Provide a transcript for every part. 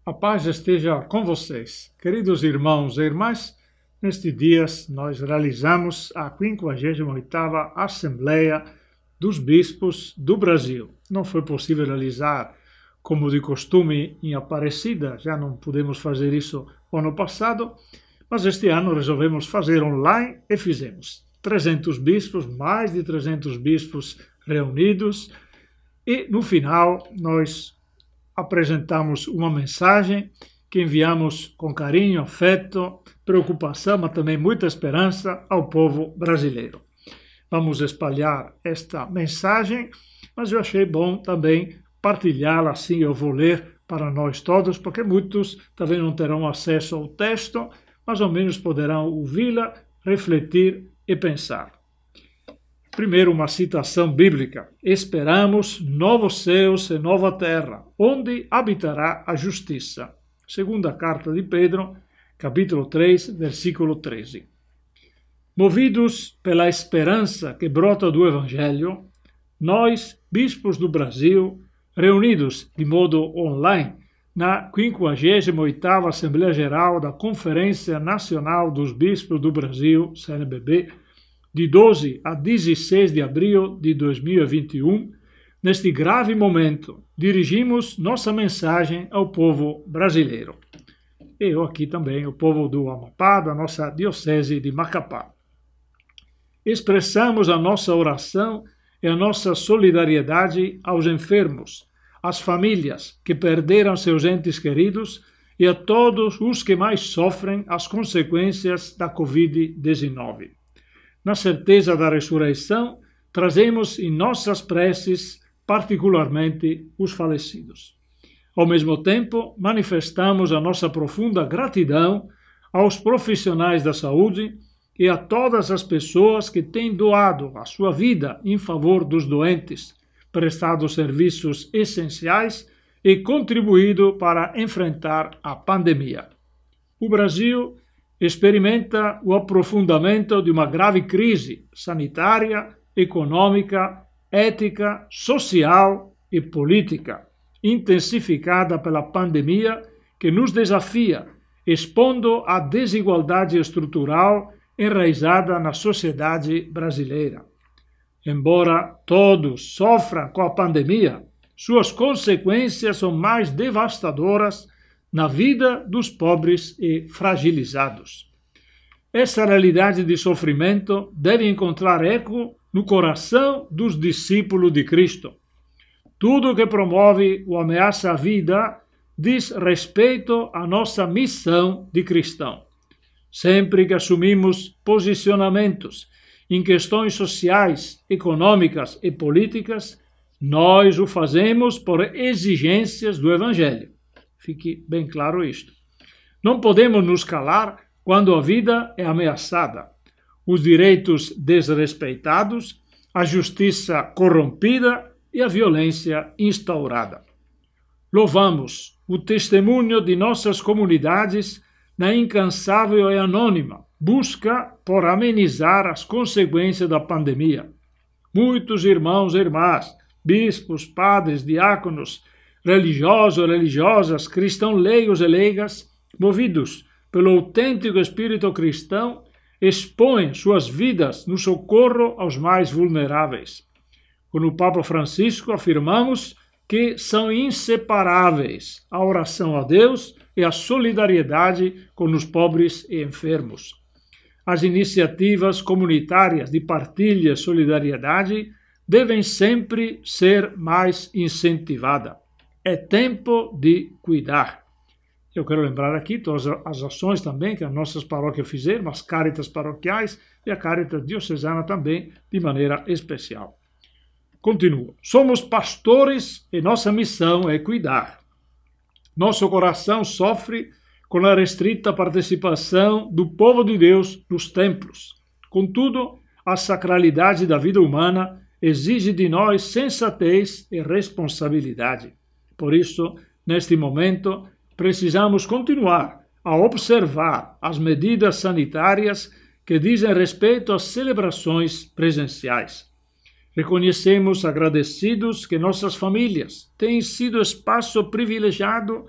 A paz esteja com vocês. Queridos irmãos e irmãs, nestes dias nós realizamos a 58ª Assembleia dos Bispos do Brasil. Não foi possível realizar, como de costume, em Aparecida, já não pudemos fazer isso ano passado, mas este ano resolvemos fazer online e fizemos. 300 bispos, mais de 300 bispos reunidos, e no final nós apresentamos uma mensagem que enviamos com carinho, afeto, preocupação, mas também muita esperança ao povo brasileiro. Vamos espalhar esta mensagem, mas eu achei bom também partilhá-la, assim eu vou ler para nós todos, porque muitos também não terão acesso ao texto, mas ao menos poderão ouvi-la, refletir e pensar. Primeiro, uma citação bíblica. Esperamos novos céus e nova terra, onde habitará a justiça. Segunda carta de Pedro, capítulo 3, versículo 13. Movidos pela esperança que brota do Evangelho, nós, bispos do Brasil, reunidos de modo online na 58ª Assembleia Geral da Conferência Nacional dos Bispos do Brasil, CNBB, de 12 a 16 de abril de 2021, neste grave momento, dirigimos nossa mensagem ao povo brasileiro. E eu aqui também, o povo do Amapá, da nossa diocese de Macapá. Expressamos a nossa oração e a nossa solidariedade aos enfermos, às famílias que perderam seus entes queridos e a todos os que mais sofrem as consequências da Covid-19. Na certeza da ressurreição, trazemos em nossas preces particularmente os falecidos. Ao mesmo tempo, manifestamos a nossa profunda gratidão aos profissionais da saúde e a todas as pessoas que têm doado a sua vida em favor dos doentes, prestado serviços essenciais e contribuído para enfrentar a pandemia. O Brasil experimenta o aprofundamento de uma grave crise sanitária, econômica, ética, social e política, intensificada pela pandemia que nos desafia, expondo a desigualdade estrutural enraizada na sociedade brasileira. Embora todos sofram com a pandemia, suas consequências são mais devastadoras na vida dos pobres e fragilizados. Essa realidade de sofrimento deve encontrar eco no coração dos discípulos de Cristo. Tudo que promove ou ameaça a vida diz respeito à nossa missão de cristão. Sempre que assumimos posicionamentos em questões sociais, econômicas e políticas, nós o fazemos por exigências do Evangelho. Fique bem claro isto. Não podemos nos calar quando a vida é ameaçada, os direitos desrespeitados, a justiça corrompida e a violência instaurada. Louvamos o testemunho de nossas comunidades na incansável e anônima busca por amenizar as consequências da pandemia. Muitos irmãos e irmãs, bispos, padres, diáconos, religiosos e religiosas, cristãos leigos e leigas, movidos pelo autêntico espírito cristão, expõem suas vidas no socorro aos mais vulneráveis. Com o Papa Francisco afirmamos que são inseparáveis a oração a Deus e a solidariedade com os pobres e enfermos. As iniciativas comunitárias de partilha e solidariedade devem sempre ser mais incentivadas. É tempo de cuidar. Eu quero lembrar aqui todas as ações também que as nossas paróquias fizeram, as cáritas paroquiais e a cáritas diocesana também, de maneira especial. Continuo. Somos pastores e nossa missão é cuidar. Nosso coração sofre com a restrita participação do povo de Deus nos templos. Contudo, a sacralidade da vida humana exige de nós sensatez e responsabilidade. Por isso, neste momento, precisamos continuar a observar as medidas sanitárias que dizem respeito às celebrações presenciais. Reconhecemos agradecidos que nossas famílias têm sido espaço privilegiado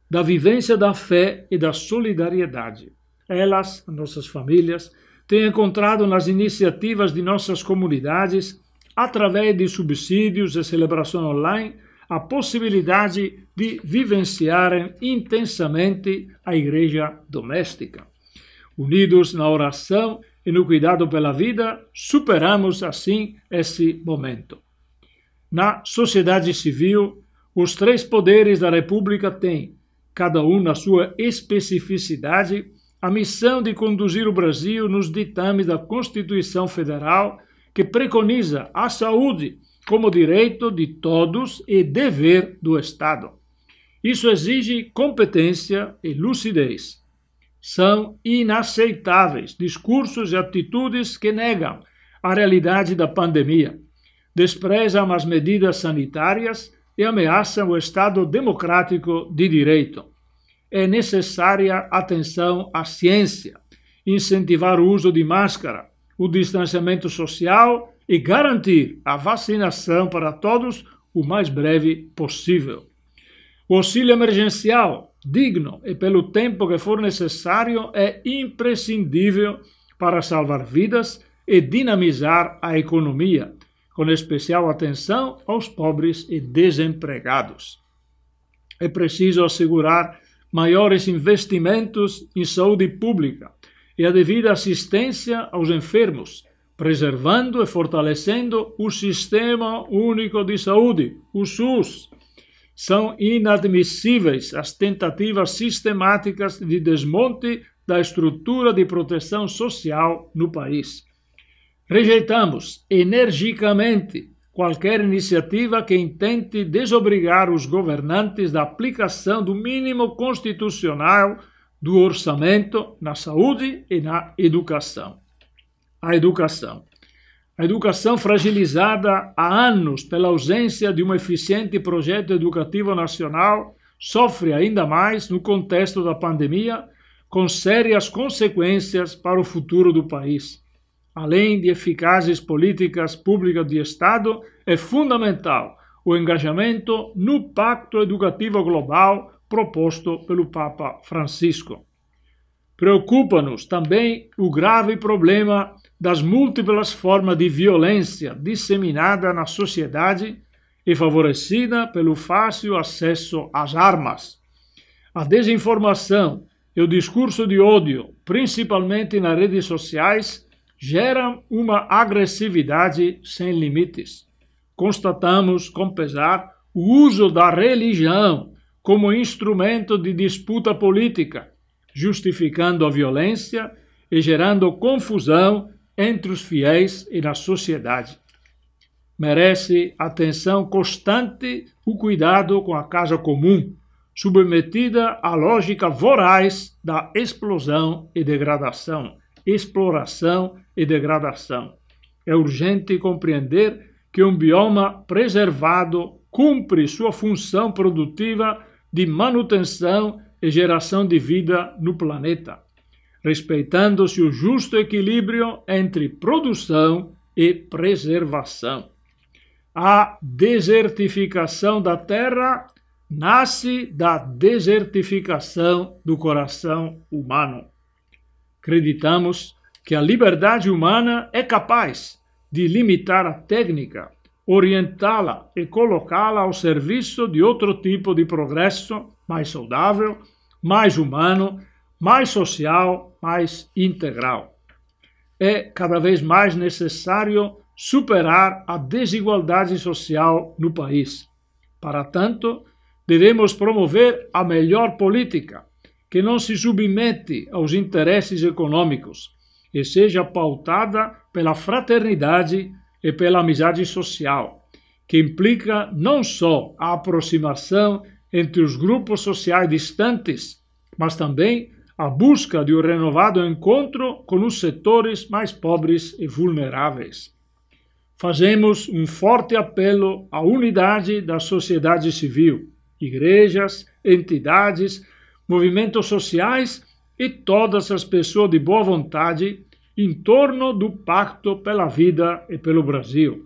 da vivência da fé e da solidariedade. Elas, nossas famílias, têm encontrado nas iniciativas de nossas comunidades, através de subsídios e celebração online, a possibilidade de vivenciarem intensamente a igreja doméstica. Unidos na oração e no cuidado pela vida, superamos assim esse momento. Na sociedade civil, os três poderes da República têm, cada um na sua especificidade, a missão de conduzir o Brasil nos ditames da Constituição Federal, que preconiza a saúde como direito de todos e dever do Estado. Isso exige competência e lucidez. São inaceitáveis discursos e atitudes que negam a realidade da pandemia, desprezam as medidas sanitárias e ameaçam o Estado democrático de direito. É necessária atenção à ciência, incentivar o uso de máscara, o distanciamento social e garantir a vacinação para todos o mais breve possível. O auxílio emergencial, digno e pelo tempo que for necessário, é imprescindível para salvar vidas e dinamizar a economia, com especial atenção aos pobres e desempregados. É preciso assegurar maiores investimentos em saúde pública e a devida assistência aos enfermos, preservando e fortalecendo o Sistema Único de Saúde, o SUS. São inadmissíveis as tentativas sistemáticas de desmonte da estrutura de proteção social no país. Rejeitamos energicamente qualquer iniciativa que intente desobrigar os governantes da aplicação do mínimo constitucional do orçamento na saúde e na educação. A educação fragilizada há anos pela ausência de um eficiente projeto educativo nacional, sofre ainda mais no contexto da pandemia, com sérias consequências para o futuro do país. Além de eficazes políticas públicas de Estado, é fundamental o engajamento no Pacto Educativo Global proposto pelo Papa Francisco. Preocupa-nos também o grave problema das múltiplas formas de violência disseminada na sociedade e favorecida pelo fácil acesso às armas. A desinformação e o discurso de ódio, principalmente nas redes sociais, geram uma agressividade sem limites. Constatamos, com pesar, o uso da religião como instrumento de disputa política, justificando a violência e gerando confusão entre os fiéis e na sociedade. Merece atenção constante o cuidado com a casa comum, submetida à lógica voraz da exploração e degradação. É urgente compreender que um bioma preservado cumpre sua função produtiva de manutenção e geração de vida no planeta, respeitando-se o justo equilíbrio entre produção e preservação. A desertificação da terra nasce da desertificação do coração humano. Acreditamos que a liberdade humana é capaz de limitar a técnica, orientá-la e colocá-la ao serviço de outro tipo de progresso mais saudável, mais humano, mais social, mais integral. É cada vez mais necessário superar a desigualdade social no país. Para tanto, devemos promover a melhor política, que não se submete aos interesses econômicos e seja pautada pela fraternidade e pela amizade social, que implica não só a aproximação entre os grupos sociais distantes, mas também a busca de um renovado encontro com os setores mais pobres e vulneráveis. Fazemos um forte apelo à unidade da sociedade civil, igrejas, entidades, movimentos sociais e todas as pessoas de boa vontade em torno do Pacto pela Vida e pelo Brasil.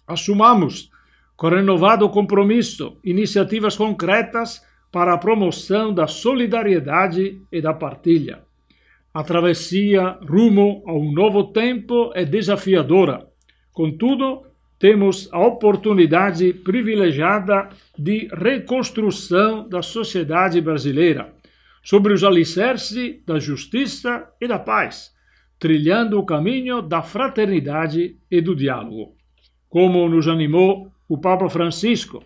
Assumamos, com renovado compromisso, iniciativas concretas para a promoção da solidariedade e da partilha. A travessia rumo a um novo tempo é desafiadora. Contudo, temos a oportunidade privilegiada de reconstrução da sociedade brasileira, sobre os alicerces da justiça e da paz, trilhando o caminho da fraternidade e do diálogo. Como nos animou o Papa Francisco,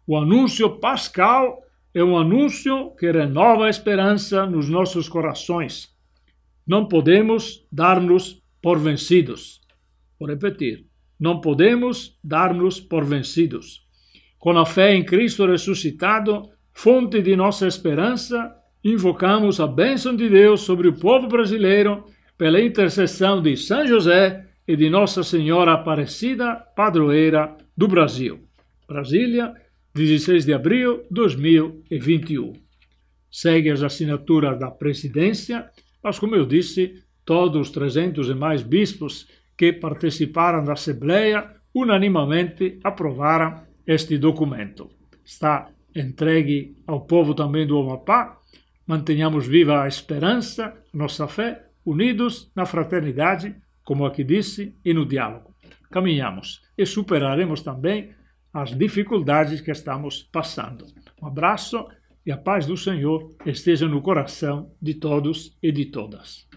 o anúncio pascal é um anúncio que renova a esperança nos nossos corações. Não podemos dar-nos por vencidos. Vou repetir. Não podemos dar-nos por vencidos. Com a fé em Cristo ressuscitado, fonte de nossa esperança, invocamos a bênção de Deus sobre o povo brasileiro pela intercessão de São José e de Nossa Senhora Aparecida, padroeira do Brasil. Brasília, 16 de abril de 2021. Segue as assinaturas da presidência, mas, como eu disse, todos os 300 e mais bispos que participaram da Assembleia unanimamente aprovaram este documento. Está entregue ao povo também do Amapá. Mantenhamos viva a esperança, nossa fé, unidos na fraternidade, como aqui disse, e no diálogo. Caminhamos e superaremos também as dificuldades que estamos passando. Um abraço e a paz do Senhor esteja no coração de todos e de todas.